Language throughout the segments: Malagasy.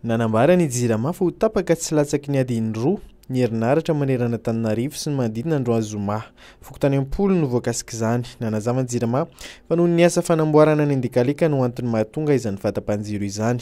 Nanambarany Jirama fa ho tapaka tsy latsaky ny adiny roa ny herinaratra manerana Antananarivo sy ny manodidina androany zoma. Fokotany am-polo no voakasiky izany. Nanazava ny Jirama fa noho ny asa fanamboarana ny Andikalika no antony mahatonga izany vatam-panjiro izany.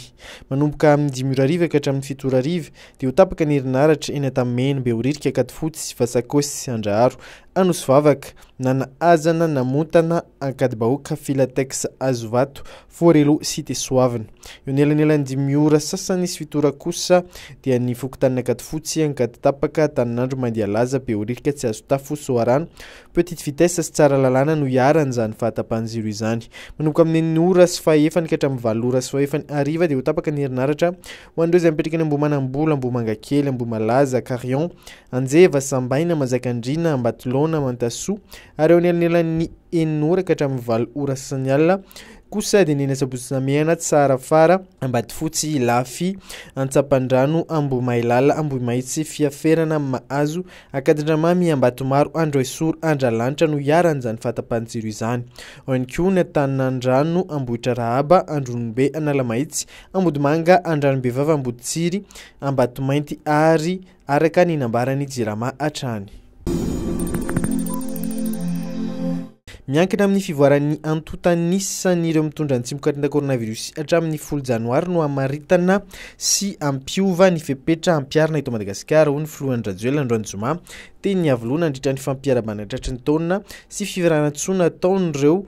Manomboka amin'ny 5:00 ka hatramin'ny 7:00 dia ho tapaka ny herinaratra eny Antameno, Behoririka, Katifotsy, Vasakosy, Andraharo, Anosivavaka, Nanaazana, Namontana, Ankadibahoaka, Filatex, Azovato, Forelo sy Tesoavana. Eo anelanelan'ny 5:00 sasany sy 7:00 kosa dia ny fokotan'ny Katifotsy, Ankaditapaka, Antaninandro, Mandialaza, Behoririka, tsy azo tafo, Soarano, Petite Vitesse sy Tsara Lalàna no hiaran'izany vatam-panjiro izany. Manomboka amin'ny 9:00 sy 5:00 ka hatramin'ny 7:00 sy 5:15 dia ho tapaka ny herinaratra ho an'ireo izay mipetraka any Ambohimanambola, Ambomangakely, Ambomalaza, Carion, Anjeva, Sambaina, Manjakandriana, Ambatolaona, Mantasoa, ary eo anelanelan'ny 9:00 ka hatramin'ny 7:00 sasany alina kosa dia ny Sabotsynamehana, Tsarafara, Ambatifotsy, Lafy, Antsapandrano, Ambohimailala, Ambohimaitsy, Fiaferana, Mahazo, Akadindramamy, Ambatomaro, Androesoro, Andralanitra no hiaran'izany vatam-panjiro izany. Ao ihany koa ny Antaninandrano, Ambohitra Rahaba, Andronombe, Analamaitsy, Ambodimanga, Andranombevava, Amboditsiry, Ambatomainty ary araka ny nambarany Jirama hatrany. Miankina amin'ny fivoaran'ny antotanissan'ireo mitondra ny tsimokatrin'ny coronavirus hatramin'ny 10 Janoary no hamaritana sy ampiova ny fepetra ampiarina eto Madagasikara ho ny filohan'ny Rajoelina androany zoma teny ny avoloana nandritra ny fampiarabana tratry ny taonina sy fiveranantsoa nataon'ireo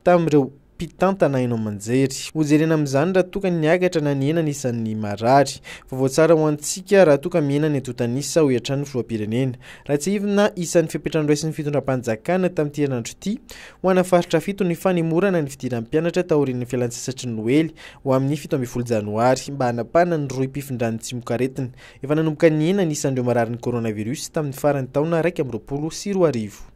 tamin'ireo mpitantana eno Manjery. Ho jerena amin'izany raha toka niakatra na niena nisan'ny marary. Vaovao tsara ho antsika raha toka miena ny antotanisa ho hiatran'ny filoham-pirenena. Raha tsy ivona isan'ny fepetra andraisin'ny fitondram-panjakana tamin'ity herinandro ity ho ana faritra 7 ny fanemorana ny fidiran'ny mpianatra taorian'ny fialan-tsasatry ny Noely ho amin'ny 17 Janoary mba hanapana ny roa mpifindran'ny tsimokaretina. Efa nanomboka niena nisan'ireo marary ny coronavirus tamin'ny faran'ny taona 2020.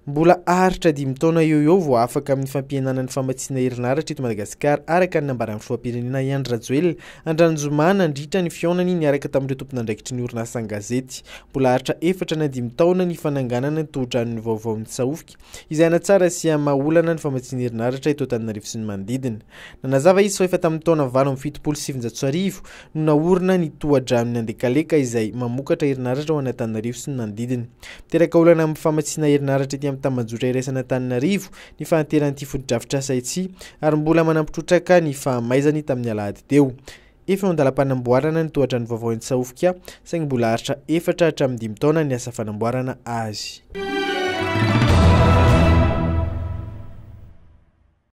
Mbola aharitra 5 taona eo vao afaka amin'ny fampihenana ny famatsiana herinaratra eto Madagasikara araka ny nambaran'ny filoham-pirenena Andry Rajoelina Andranozoma nandritra ny fiaonany niaraka tamin'ireo tompon'andraikitry ny orinasa an-gazety. Mbola aharitra 4 taona ny fananganana ny tohotran'ny vaovao mitsaofika izay anatsara sy amaolana ny famatsiana herinaratra eto Antananarivo sy ny manodidina. Nanazava izy fa efa tamin'ny taona 1977 no naorina ny tohadramin'ny Andikalika izay mamokatra herinaratra ho Antananarivo sy ny manodidina. Miteraka olana amin'ny famatsiana herinaratra ety Tambazotra iraisana Antananarivo ny fahanteran'ity foto-drafitra ity ary mbola manampitrotraka ny fahamaizany tamin'ny alahady teo. Efa andalam-panamboarana ny tohatra ny vaovao an-tsaofika saingy mbola aharitra 4 hatramin'ny 5 taona ny asa fanamboarana azy.